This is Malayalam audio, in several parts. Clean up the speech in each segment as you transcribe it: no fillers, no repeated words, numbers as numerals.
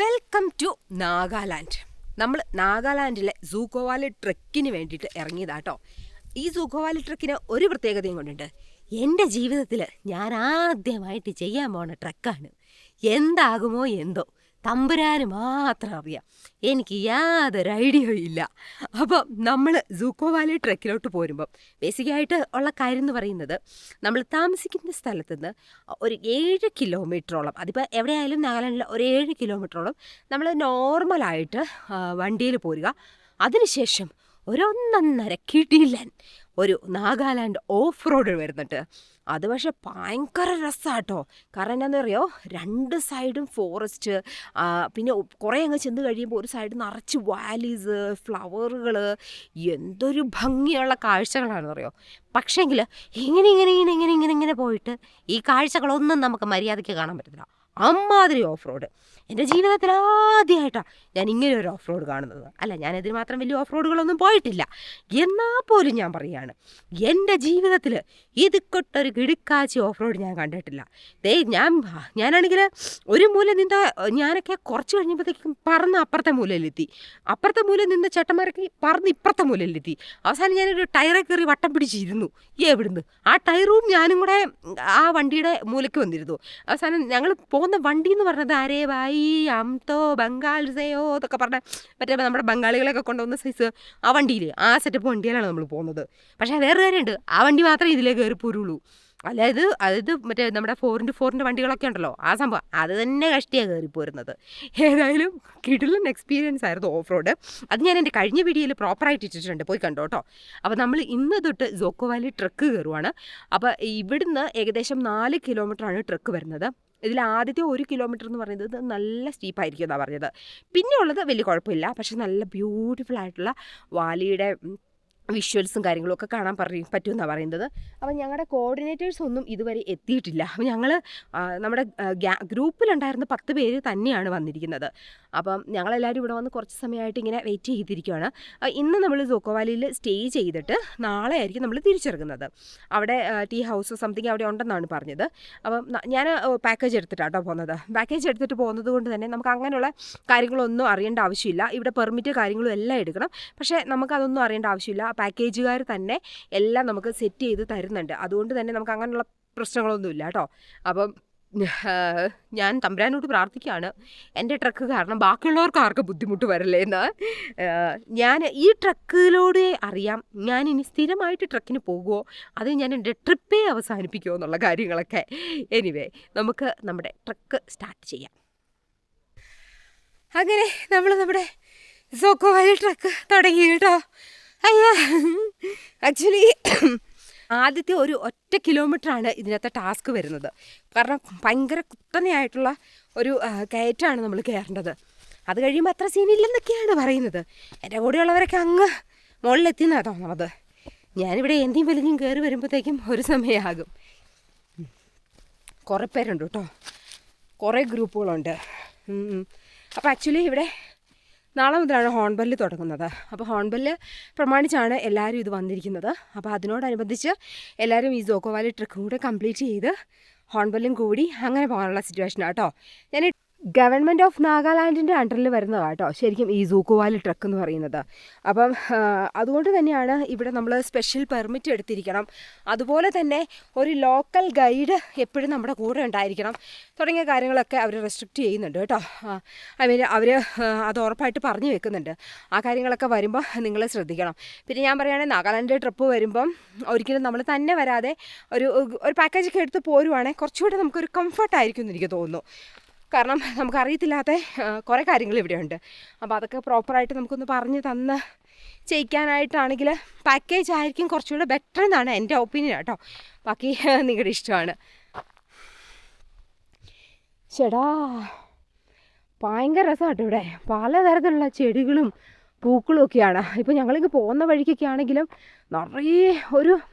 Welcome to Nagaland. നമ്മൾ നാഗാലാൻഡിലെ സൂക്കോ വാലി ട്രെക്കിന് വേണ്ടിയിട്ട് ഇറങ്ങിയതാട്ടോ. ഈ സൂക്കോ വാലി ട്രെക്കിന് ഒരു പ്രത്യേകതയും കൊണ്ടുണ്ട്. എൻ്റെ ജീവിതത്തിൽ ഞാൻ ആദ്യമായിട്ട് ചെയ്യാൻ പോണ ട്രെക്കാണ്. എന്താകുമോ എന്തോ, തമ്പുരാന് മാത്രം അറിയാം. എനിക്ക് യാതൊരു ഐഡിയയും ഇല്ല. അപ്പം നമ്മൾ സൂക്കോ വാലി ട്രെക്കിലോട്ട് പോരുമ്പം ബേസിക്കായിട്ട് ഉള്ള കാര്യം എന്ന് പറയുന്നത്, നമ്മൾ താമസിക്കുന്ന സ്ഥലത്ത് നിന്ന് ഒരു 7 കിലോമീറ്ററോളം, അതിപ്പോൾ എവിടെയായാലും നാഗാലാൻഡിൽ ഒരു 7 കിലോമീറ്ററോളം നമ്മൾ നോർമലായിട്ട് വണ്ടിയിൽ പോരുക. അതിനുശേഷം ഒരു 1.5 കിടിലൻ ഒരു നാഗാലാൻഡ് ഓഫ് റോഡ് വരുന്നുണ്ട്. അത് പക്ഷെ ഭയങ്കര രസമാട്ടോ. കാരണം എന്താണെന്നറിയോ, 2 സൈഡും ഫോറസ്റ്റ്, പിന്നെ കുറേ അങ്ങ് ചെന്ന് കഴിയുമ്പോൾ ഒരു സൈഡ് നിറച്ച് വാലീസ്, ഫ്ലവറുകൾ, എന്തൊരു ഭംഗിയുള്ള കാഴ്ചകളാണെന്നറിയോ. പക്ഷേങ്കിൽ ഇങ്ങനെ പോയിട്ട് ഈ കാഴ്ചകളൊന്നും നമുക്ക് മര്യാദയ്ക്ക് കാണാൻ പറ്റത്തില്ല. അമ്മാതിരി ഓഫ് റോഡ്. എൻ്റെ ജീവിതത്തിൽ ആദ്യമായിട്ടാണ് ഞാൻ ഇങ്ങനെ ഒരു ഓഫ് റോഡ് കാണുന്നത്. അല്ല, ഞാൻ ഇതിന് മാത്രം വലിയ ഓഫ് റോഡുകളൊന്നും പോയിട്ടില്ല. എന്നാൽ പോലും ഞാൻ പറയുകയാണ്, എൻ്റെ ജീവിതത്തിൽ ഇതിക്കൊട്ടൊരു കിടുക്കാച്ചി ഓഫ് റോഡ് ഞാൻ കണ്ടിട്ടില്ല. ഞാനാണെങ്കിൽ ഒരു മൂല നിന്ന ഞാനൊക്കെ കുറച്ച് കഴിഞ്ഞപ്പോഴത്തേക്കും പറന്ന് അപ്പുറത്തെ മൂലയിലെത്തി. അപ്പുറത്തെ മൂലയിൽ നിന്ന് ചേട്ടന്മാരൊക്കെ പറന്ന് ഇപ്പുറത്തെ മൂലയിലെത്തി. അവസാനം ഞാനൊരു ടയറെ കയറി വട്ടം പിടിച്ചിരുന്നു. എവിടുന്ന് ആ ടയറും ഞാനും കൂടെ ആ വണ്ടിയുടെ മൂലയ്ക്ക് വന്നിരുന്നു. അവസാനം ഞങ്ങൾ പോകുന്ന വണ്ടി എന്ന് പറഞ്ഞത് അരേ ഭായി അംതോ ബംഗാൾ സയോ എന്നൊക്കെ പറഞ്ഞ മറ്റേ നമ്മുടെ ബംഗാളികളൊക്കെ കൊണ്ടുവന്ന സൈസ് ആ വണ്ടിയിൽ, ആ സെറ്റപ്പ് വണ്ടിയിലാണ് നമ്മൾ പോകുന്നത്. പക്ഷേ വേറെ കാര്യമുണ്ട്, ആ വണ്ടി മാത്രമേ ഇതിലേക്ക് കയറി പോരുള്ളൂ. അതായത് മറ്റേ നമ്മുടെ 4x4 വണ്ടികളൊക്കെ ഉണ്ടല്ലോ, ആ സംഭവം അത് തന്നെ കഷ്ടിയാണ് കയറിപ്പോരുന്നത്. ഏതായാലും കിടിലൻ എക്സ്പീരിയൻസ് ആയിരുന്നു ഓഫ് റോഡ്. അത് ഞാൻ എൻ്റെ കഴിഞ്ഞ വീഡിയോയിൽ പ്രോപ്പറായിട്ട് ഇട്ടിട്ടുണ്ട്, പോയി കണ്ടോ കേട്ടോ. അപ്പോൾ നമ്മൾ ഇന്ന് തൊട്ട് സൂക്കോ വാലി ട്രെക്ക് കയറുവാണ്. അപ്പോൾ ഇവിടുന്ന് ഏകദേശം 4 കിലോമീറ്ററാണ് ട്രെക്ക് വരുന്നത്. ഇതിൽ ആദ്യത്തെ 1 കിലോമീറ്റർ എന്ന് പറയുന്നത് നല്ല സ്റ്റീപ്പായിരിക്കും എന്നാണ് പറഞ്ഞത്. പിന്നെ ഉള്ളത് വലിയ കുഴപ്പമില്ല, പക്ഷെ നല്ല ബ്യൂട്ടിഫുൾ ആയിട്ടുള്ള വാലിയുടെ വിഷ്വൽസും കാര്യങ്ങളും ഒക്കെ കാണാൻ പറ്റുമെന്നാണ് പറയുന്നത്. അപ്പം ഞങ്ങളുടെ കോർഡിനേറ്റേഴ്സ് ഒന്നും ഇതുവരെ എത്തിയിട്ടില്ല. അപ്പം ഞങ്ങൾ നമ്മുടെ ഗ്രൂപ്പിലുണ്ടായിരുന്ന 10 പേര് തന്നെയാണ് വന്നിരിക്കുന്നത്. അപ്പം ഞങ്ങളെല്ലാവരും ഇവിടെ വന്ന് കുറച്ച് സമയമായിട്ട് ഇങ്ങനെ വെയിറ്റ് ചെയ്തിരിക്കുകയാണ്. ഇന്ന് നമ്മൾ സൂക്കോ വാലിയിൽ സ്റ്റേ ചെയ്തിട്ട് നാളെ ആയിരിക്കും നമ്മൾ തിരിച്ചിറങ്ങുന്നത്. അവിടെ ടീ ഹൗസ് സംതിങ് അവിടെ ഉണ്ടെന്നാണ് പറഞ്ഞത്. അപ്പം ഞാൻ പാക്കേജ് എടുത്തിട്ടാട്ടോ പോകുന്നത്. പാക്കേജ് എടുത്തിട്ട് പോകുന്നത് കൊണ്ട് തന്നെ നമുക്ക് അങ്ങനെയുള്ള കാര്യങ്ങളൊന്നും അറിയേണ്ട ആവശ്യമില്ല. ഇവിടെ പെർമിറ്റ് കാര്യങ്ങളും എല്ലാം എടുക്കണം. പക്ഷേ നമുക്കതൊന്നും അറിയേണ്ട ആവശ്യമില്ല. പാക്കേജുകാർ തന്നെ എല്ലാം നമുക്ക് സെറ്റ് ചെയ്ത് തരുന്നുണ്ട്. അതുകൊണ്ട് തന്നെ നമുക്ക് അങ്ങനെയുള്ള പ്രശ്നങ്ങളൊന്നുമില്ല കേട്ടോ. അപ്പം ഞാൻ തമ്പുരാനോട് പ്രാർത്ഥിക്കുകയാണ്, എൻ്റെ ട്രക്ക് കാരണം ബാക്കിയുള്ളവർക്ക് ആർക്കും ബുദ്ധിമുട്ട് വരല്ലേ എന്ന്. ഞാൻ ഈ ട്രക്കിലൂടെ അറിയാം ഞാൻ ഇനി സ്ഥിരമായിട്ട് ട്രക്കിന് പോകുമോ, അത് ഞാൻ എൻ്റെ ട്രിപ്പേ അവസാനിപ്പിക്കുമോ എന്നുള്ള കാര്യങ്ങളൊക്കെ. എനിവേ, നമുക്ക് നമ്മുടെ ട്രക്ക് സ്റ്റാർട്ട് ചെയ്യാം. അങ്ങനെ നമ്മൾ നമ്മുടെ സൂക്കോ വാലി ട്രക്ക് തുടങ്ങി കേട്ടോ. ആക്ച്വലി ആദ്യത്തെ ഒരു ഒറ്റ കിലോമീറ്ററാണ് ഇതിനകത്തെ ടാസ്ക് വരുന്നത്. കാരണം ഭയങ്കര കുത്തനെയായിട്ടുള്ള ഒരു കയറ്റാണ് നമ്മൾ കയറേണ്ടത്. അത് കഴിയുമ്പോൾ അത്ര സീനില്ലെന്നൊക്കെയാണ് പറയുന്നത്. എൻ്റെ കൂടെയുള്ളവരൊക്കെ അങ്ങ് മുകളിലെത്തിയെന്നാണ് തോന്നുന്നത്. ഞാനിവിടെ എന്തെങ്കിലും വലിഞ്ഞും കയറി വരുമ്പോഴത്തേക്കും ഒരു സമയമാകും. കുറേ പേരുണ്ട് കേട്ടോ, കുറേ ഗ്രൂപ്പുകളുണ്ട്. അപ്പോൾ ആക്ച്വലി ഇവിടെ നാളെ മുതലാണ് ഹോൺബെല്ല് തുടങ്ങുന്നത്. അപ്പോൾ ഹോൺബെല്ല് പ്രമാണിച്ചാണ് എല്ലാവരും ഇത് വന്നിരിക്കുന്നത്. അപ്പോൾ അതിനോടനുബന്ധിച്ച് എല്ലാവരും ഈ സൂക്കോ വാലി ട്രെക്കും കൂടെ കംപ്ലീറ്റ് ചെയ്ത് ഹോൺബെല്ലും കൂടി അങ്ങനെ പോകാനുള്ള സിറ്റുവേഷനാണ് കേട്ടോ. ഞാൻ ഗവൺമെൻറ് ഓഫ് നാഗാലാൻഡിൻ്റെ അണ്ടറിൽ വരുന്നതാണ് കേട്ടോ ശരിക്കും ഈ സൂക്കോ വാലി ട്രെക്ക് എന്ന് പറയുന്നത്. അപ്പം അതുകൊണ്ട് തന്നെയാണ് ഇവിടെ നമ്മൾ സ്പെഷ്യൽ പെർമിറ്റ് എടുത്തിരിക്കണം. അതുപോലെ തന്നെ ഒരു ലോക്കൽ ഗൈഡ് എപ്പോഴും നമ്മുടെ കൂടെ ഉണ്ടായിരിക്കണം. തുടങ്ങിയ കാര്യങ്ങളൊക്കെ അവർ റെസ്ട്രിക്റ്റ് ചെയ്യുന്നുണ്ട് കേട്ടോ. അവർ അത് ഉറപ്പായിട്ട് പറഞ്ഞു വെക്കുന്നുണ്ട്. ആ കാര്യങ്ങളൊക്കെ വരുമ്പോൾ നിങ്ങൾ ശ്രദ്ധിക്കണം. പിന്നെ ഞാൻ പറയുകയാണെങ്കിൽ നാഗാലാൻഡ് ട്രിപ്പ് വരുമ്പം ഒരിക്കലും നമ്മൾ തന്നെ വരാതെ ഒരു പാക്കേജൊക്കെ എടുത്ത് പോരുവാണെങ്കിൽ കുറച്ചുകൂടെ നമുക്കൊരു കംഫർട്ടായിരിക്കും എന്ന് എനിക്ക് തോന്നുന്നു. കാരണം നമുക്കറിയത്തില്ലാത്ത കുറേ കാര്യങ്ങൾ ഇവിടെയുണ്ട്. അപ്പോൾ അതൊക്കെ പ്രോപ്പറായിട്ട് നമുക്കൊന്ന് പറഞ്ഞ് തന്ന് ചെയ്യിക്കാനായിട്ടാണെങ്കിൽ പാക്കേജ് ആയിരിക്കും കുറച്ചുകൂടെ ബെറ്റർ എന്നാണ് എൻ്റെ ഒപ്പീനിയൻ കേട്ടോ. ബാക്കി നിങ്ങളുടെ ഇഷ്ടമാണ്. ചേടാ ഭയങ്കര രസമാട്ടോ. ഇവിടെ പലതരത്തിലുള്ള ചെടികളും പൂക്കളും ഒക്കെയാണ്. ഇപ്പോൾ ഞങ്ങളിങ്ങ് പോകുന്ന വഴിക്കൊക്കെ ആണെങ്കിലും നിറയെ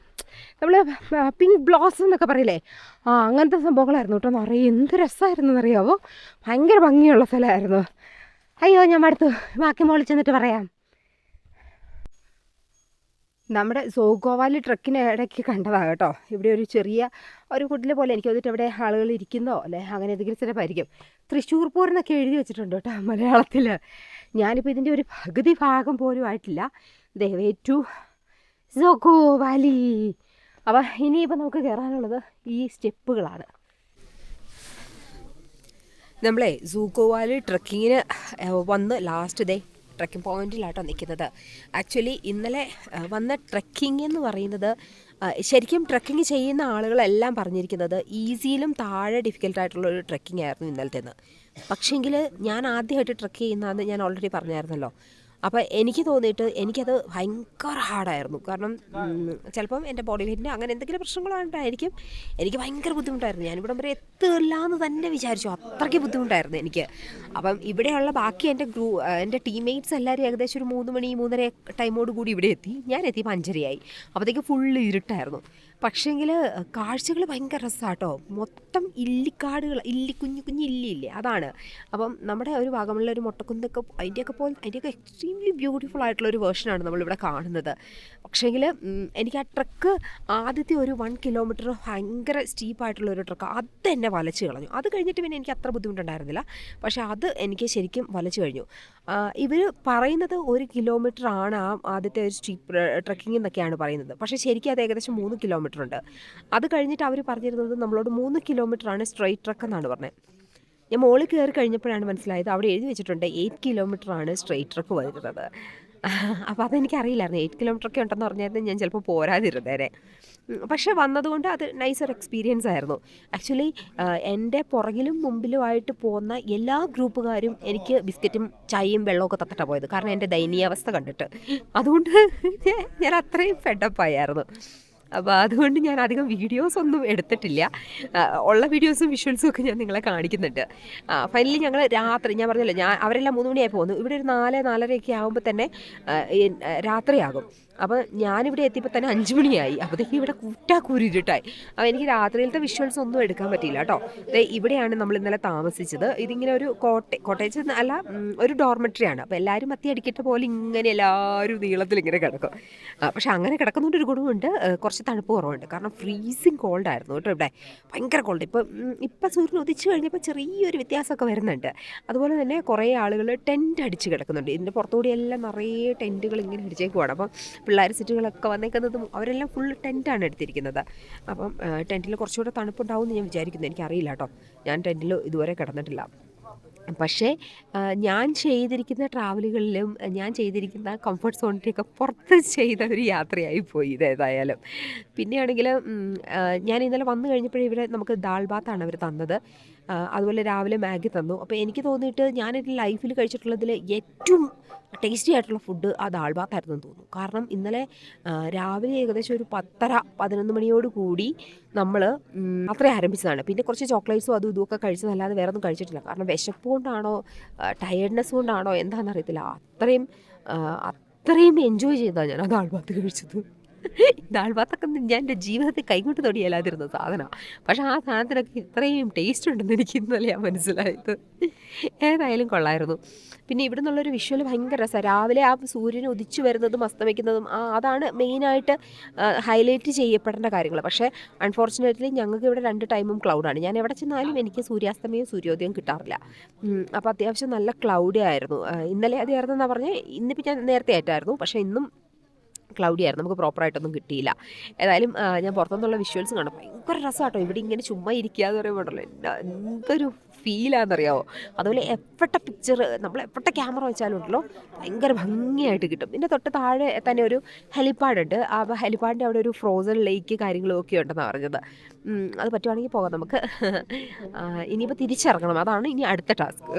നമ്മൾ പിങ്ക് ബ്ലോസം എന്നൊക്കെ പറയില്ലേ, അങ്ങനത്തെ സംഭവങ്ങളായിരുന്നു കേട്ടോ. നിറയെ എന്ത് രസമായിരുന്നു എന്നറിയാവോ, ഭയങ്കര ഭംഗിയുള്ള സ്ഥലമായിരുന്നു. അയ്യോ, ഞാൻ അടുത്ത് ബാക്കി മോളിൽ ചെന്നിട്ട് പറയാം. നമ്മുടെ സോഗോവാലി ട്രക്കിന് ഇടയ്ക്ക് കണ്ടതാണ് കേട്ടോ. ഇവിടെ ഒരു ചെറിയ ഒരു കുടിൽ പോലെ എനിക്ക് തോന്നിയിട്ട് ഇവിടെ ആളുകൾ ഇരിക്കുന്നോ അല്ലെ അങ്ങനെ എന്തെങ്കിലും സ്ഥലമായിരിക്കും. തൃശ്ശൂർ പൂരെന്നൊക്കെ എഴുതി വെച്ചിട്ടുണ്ട് കേട്ടോ മലയാളത്തിൽ. ഞാനിപ്പോൾ ഇതിൻ്റെ ഒരു പകുതി ഭാഗം പോലും ആയിട്ടില്ല. ദേ ടു സോഗോവാലി. അപ്പം ഇനിയിപ്പോൾ നമുക്ക് കയറാനുള്ളത് ഈ സ്റ്റെപ്പുകളാണ്. നമ്മളെ സൂഗോവാലി ട്രക്കിങ്ങിന് വന്ന് ലാസ്റ്റ് ഡേ ട്രക്കിംഗ് പോയിന്റിലാട്ടോ നിൽക്കുന്നത്. ആക്ച്വലി ഇന്നലെ വന്ന ട്രക്കിംഗ് എന്ന് പറയുന്നത് ശരിക്കും ട്രക്കിംഗ് ചെയ്യുന്ന ആളുകളെല്ലാം പറഞ്ഞിരിക്കുന്നത് ഈസിയിലും താഴെ ഡിഫിക്കൽട്ടായിട്ടുള്ള ഒരു ട്രക്കിംഗ് ആയിരുന്നു ഇന്നലത്തേന്ന്. പക്ഷേങ്കിൽ ഞാൻ ആദ്യമായിട്ട് ട്രക്ക് ചെയ്യുന്നതെന്ന് ഞാൻ ഓൾറെഡി പറഞ്ഞായിരുന്നല്ലോ. അപ്പോൾ എനിക്ക് തോന്നിയിട്ട് എനിക്കത് ഭയങ്കര ഹാർഡായിരുന്നു. കാരണം ചിലപ്പം എൻ്റെ ബോഡി വെയ്റ്റിൻ്റെ അങ്ങനെ എന്തെങ്കിലും പ്രശ്നങ്ങളുണ്ടായിരിക്കും. എനിക്ക് ഭയങ്കര ബുദ്ധിമുട്ടായിരുന്നു. ഞാനിവിടം വരെ എത്തില്ല എന്ന് തന്നെ വിചാരിച്ചു, അത്രയ്ക്ക് ബുദ്ധിമുട്ടായിരുന്നു എനിക്ക്. അപ്പം ഇവിടെയുള്ള ബാക്കി എൻ്റെ ടീംമേറ്റ്സ് എല്ലാവരും ഏകദേശം ഒരു 3 മണി 3:30 ടൈമോട് കൂടി ഇവിടെ എത്തി. ഞാൻ എത്തിയപ്പോൾ 5:30 അപ്പോഴത്തേക്ക് ഫുള്ള് ഇരുട്ടായിരുന്നു. പക്ഷേങ്കിൽ കാഴ്ചകൾ ഭയങ്കര രസമാട്ടോ. മൊത്തം ഇല്ലിക്കാടുകൾ, കുഞ്ഞു കുഞ്ഞു ഇല്ലില്ലേ, അതാണ്. അപ്പം നമ്മുടെ ഒരു ഭാഗമുള്ള ഒരു മൊട്ടക്കുന്നൊക്കെ അതിൻ്റെയൊക്കെ എക്സ്ട്രീംലി ബ്യൂട്ടിഫുൾ ആയിട്ടുള്ളൊരു വേർഷനാണ് നമ്മളിവിടെ കാണുന്നത്. പക്ഷേങ്കിൽ എനിക്ക് ആ ട്രക്ക് ആദ്യത്തെ ഒരു 1 കിലോമീറ്റർ ഭയങ്കര സ്റ്റീപ്പായിട്ടുള്ളൊരു ട്രക്ക് അതെന്നെ വലച്ച് കളഞ്ഞു. അത് കഴിഞ്ഞിട്ട് പിന്നെ എനിക്ക് അത്ര ബുദ്ധിമുട്ടുണ്ടായിരുന്നില്ല. പക്ഷേ അത് എനിക്ക് ശരിക്കും വലച്ച് കഴിഞ്ഞു. ഇവർ പറയുന്നത് 1 കിലോമീറ്റർ ആണ് ആ ആദ്യത്തെ ഒരു സ്റ്റീപ്പ് ട്രക്കിംഗ് എന്നൊക്കെയാണ് പറയുന്നത്. പക്ഷേ ശരിക്കും അത് ഏകദേശം 3 കിലോമീറ്റർ ഉണ്ട്. അത് കഴിഞ്ഞിട്ട് അവർ പറഞ്ഞിരുന്നത് നമ്മളോട് 3 കിലോമീറ്ററാണ് സ്ട്രെയിറ്റ് ട്രക്ക് എന്നാണ് പറഞ്ഞത്. ഞാൻ മുകളിൽ കയറി കഴിഞ്ഞപ്പോഴാണ് മനസ്സിലായത് അവിടെ എഴുതി വെച്ചിട്ടുണ്ട് 8 കിലോമീറ്ററാണ് സ്ട്രെയിറ്റ് ട്രക്ക് വരുന്നത്. അപ്പോൾ അതെനിക്കറിയില്ലായിരുന്നു. 8 കിലോമീറ്ററൊക്കെ ഉണ്ടെന്ന് പറഞ്ഞായിരുന്നു ഞാൻ ചിലപ്പോൾ പോരാതിരുന്നേരെ. പക്ഷേ വന്നതുകൊണ്ട് അത് നൈസൊരു എക്സ്പീരിയൻസ് ആയിരുന്നു. ആക്ച്വലി എൻ്റെ പുറകിലും മുമ്പിലുമായിട്ട് പോകുന്ന എല്ലാ ഗ്രൂപ്പുകാരും എനിക്ക് ബിസ്ക്കറ്റും ചായയും വെള്ളമൊക്കെ തന്നിട്ടാണ് പോയത്. കാരണം എൻ്റെ ദയനീയാവസ്ഥ കണ്ടിട്ട്. അതുകൊണ്ട് ഞാൻ അത്രയും ഫെഡപ്പായിരുന്നു. അപ്പോൾ അതുകൊണ്ട് ഞാൻ അധികം വീഡിയോസൊന്നും എടുത്തിട്ടില്ല. ഉള്ള വീഡിയോസും വിഷ്വൽസും ഒക്കെ ഞാൻ നിങ്ങളെ കാണിക്കുന്നുണ്ട്. ഫൈനലി ഞങ്ങൾ രാത്രി, ഞാൻ പറഞ്ഞല്ലോ അവരെല്ലാം 3 മണിയായി പോകുന്നു. ഇവിടെ ഒരു 4-4:30 ആകുമ്പോൾ തന്നെ രാത്രിയാകും. അപ്പോൾ ഞാനിവിടെ എത്തിയപ്പോൾ തന്നെ 5 മണിയായി. അപ്പോഴത്തേക്ക് ഇവിടെ കൂരിരുട്ടായി. അപ്പോൾ എനിക്ക് രാത്രിയിലത്തെ വിഷ്വൽസ് ഒന്നും എടുക്കാൻ പറ്റിയില്ല കേട്ടോ. ഇവിടെയാണ് നമ്മൾ ഇന്നലെ താമസിച്ചത്. ഇതിങ്ങനെ ഒരു കോട്ടേജ് അല്ല, ഒരു ഡോർമെട്രിയാണ്. അപ്പോൾ എല്ലാവരും മത്തിയടിക്കിട്ട പോലെ ഇങ്ങനെ എല്ലാവരും നീളത്തിൽ ഇങ്ങനെ കിടക്കും. പക്ഷേ അങ്ങനെ കിടക്കുന്നതുകൊണ്ട് ഒരു ഗുണമുണ്ട്, കുറച്ച് തണുപ്പ് കുറവുണ്ട്. കാരണം ഫ്രീസിങ് കോൾഡായിരുന്നു കേട്ടോ ഇവിടെ, ഭയങ്കര കോൾഡ്. ഇപ്പം സൂര്യൻ ഉദിച്ചു കഴിഞ്ഞപ്പോൾ ചെറിയൊരു വ്യത്യാസമൊക്കെ വരുന്നുണ്ട്. അതുപോലെ തന്നെ കുറേ ആളുകൾ ടെൻറ്റ് അടിച്ച് കിടക്കുന്നുണ്ട്. ഇതിൻ്റെ പുറത്തുകൂടി എല്ലാം നിറയെ ടെൻറ്റുകൾ ഇങ്ങനെ അടിച്ചേക്കുവാണ്. അപ്പം പിള്ളേർ സിറ്റുകളൊക്കെ വന്നേക്കുന്നതും അവരെല്ലാം ഫുൾ ടെൻറ്റാണ് എടുത്തിരിക്കുന്നത്. അപ്പം ടെൻറ്റിൽ കുറച്ചുകൂടെ തണുപ്പുണ്ടാവും എന്ന് ഞാൻ വിചാരിക്കുന്നു. എനിക്കറിയില്ല കേട്ടോ, ഞാൻ ടെൻറ്റിൽ ഇതുവരെ കിടന്നിട്ടില്ല. പക്ഷേ ഞാൻ ചെയ്തിരിക്കുന്ന ട്രാവലുകളിലും ഞാൻ ചെയ്തിരിക്കുന്ന കംഫർട്ട് സോണിൻ്റെയൊക്കെ പുറത്ത് ചെയ്ത ഒരു യാത്രയായി പോയി ഇതേതായാലും. പിന്നെയാണെങ്കിൽ ഞാൻ ഇന്നലെ വന്നു കഴിഞ്ഞപ്പോഴേ ഇവിടെ നമുക്ക് ദാൽ ബാത്താണ് അവർ തന്നത്. അതുപോലെ രാവിലെ മാഗി തന്നു. അപ്പോൾ എനിക്ക് തോന്നിയിട്ട് ഞാൻ എൻ്റെ ലൈഫിൽ കഴിച്ചിട്ടുള്ളതിൽ ഏറ്റവും ടേസ്റ്റി ആയിട്ടുള്ള ഫുഡ് ആ ദാൽ ബാത്തായിരുന്നു എന്ന് തോന്നുന്നു. കാരണം ഇന്നലെ രാവിലെ ഏകദേശം ഒരു 10:30-11 മണിയോട് കൂടി നമ്മൾ യാത്ര ആരംഭിച്ചതാണ്. പിന്നെ കുറച്ച് ചോക്ലേറ്റ്സും അതും ഇതുമൊക്കെ കഴിച്ചതല്ലാതെ വേറെ ഒന്നും കഴിച്ചിട്ടില്ല. കാരണം വിശപ്പ് കൊണ്ടാണോ ടയേർഡ്നെസ് കൊണ്ടാണോ എന്താണെന്നറിയത്തില്ല, അത്രയും എൻജോയ് ചെയ്താണ് ഞാൻ ആ ദാൽ ബാത്ത് കഴിച്ചത്. ദാൽ ബാത്തൊക്കെ ഞാൻ എൻ്റെ ജീവിതത്തിൽ കൈകൊണ്ട് തൊടിയല്ലാതിരുന്ന സാധനമാണ്. പക്ഷേ ആ സാധനത്തിനൊക്കെ ഇത്രയും ടേസ്റ്റ് ഉണ്ടെന്ന് എനിക്ക് ഇന്നലെയാണ് മനസ്സിലായത്. ഏതായാലും കൊള്ളായിരുന്നു. പിന്നെ ഇവിടെ നിന്നുള്ളൊരു വിഷ്വൽ ഭയങ്കര രസമാണ്. രാവിലെ ആ സൂര്യൻ ഉദിച്ചു വരുന്നതും അസ്തമിക്കുന്നതും അതാണ് മെയിനായിട്ട് ഹൈലൈറ്റ് ചെയ്യപ്പെടേണ്ട കാര്യങ്ങൾ. പക്ഷേ അൺഫോർച്ചുനേറ്റ്ലി ഞങ്ങൾക്ക് ഇവിടെ 2 ടൈമും ക്ലൗഡാണ്. ഞാൻ എവിടെ ചെന്നാലും എനിക്ക് സൂര്യാസ്തമയം സൂര്യോദയം കിട്ടാറില്ല. അപ്പോൾ അത്യാവശ്യം നല്ല ക്ലൗഡി ആയിരുന്നു. ഇന്നലെ അതായിരുന്നു എന്നാണ് പറഞ്ഞത്. ഇന്നിപ്പോൾ ഞാൻ നേരത്തെ ആയിട്ടായിരുന്നു, പക്ഷേ ഇന്നും ക്ലൗഡി ആയിരുന്നു, നമുക്ക് പ്രോപ്പറായിട്ടൊന്നും കിട്ടിയില്ല. ഏതായാലും ഞാൻ പുറത്തുനിന്നുള്ള വിഷ്വൽസും കാണും. ഭയങ്കര രസമാട്ടോ ഇവിടെ ഇങ്ങനെ ചുമ്മാ ഇരിക്കുക എന്ന് പറയുമ്പോഴല്ലോ എന്തൊരു ഫീലാണെന്നറിയാമോ. അതുപോലെ പിക്ചർ നമ്മൾ ക്യാമറ വെച്ചാലും ഉണ്ടല്ലോ ഭയങ്കര ഭംഗിയായിട്ട് കിട്ടും. ഇതിൻ്റെ തൊട്ട് താഴെ തന്നെ ഒരു ഹെലിപ്പാഡുണ്ട്. ആ ഹെലിപ്പാഡിൻ്റെ അവിടെ ഒരു ഫ്രോസൺ ലേക്ക് കാര്യങ്ങളും ഒക്കെ ഉണ്ടെന്നാണ് പറഞ്ഞത്. അത് പറ്റുവാണെങ്കിൽ പോകാം നമുക്ക്. ഇനിയിപ്പോൾ തിരിച്ചിറങ്ങണം, അതാണ് ഇനി അടുത്ത ടാസ്ക്.